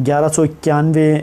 1191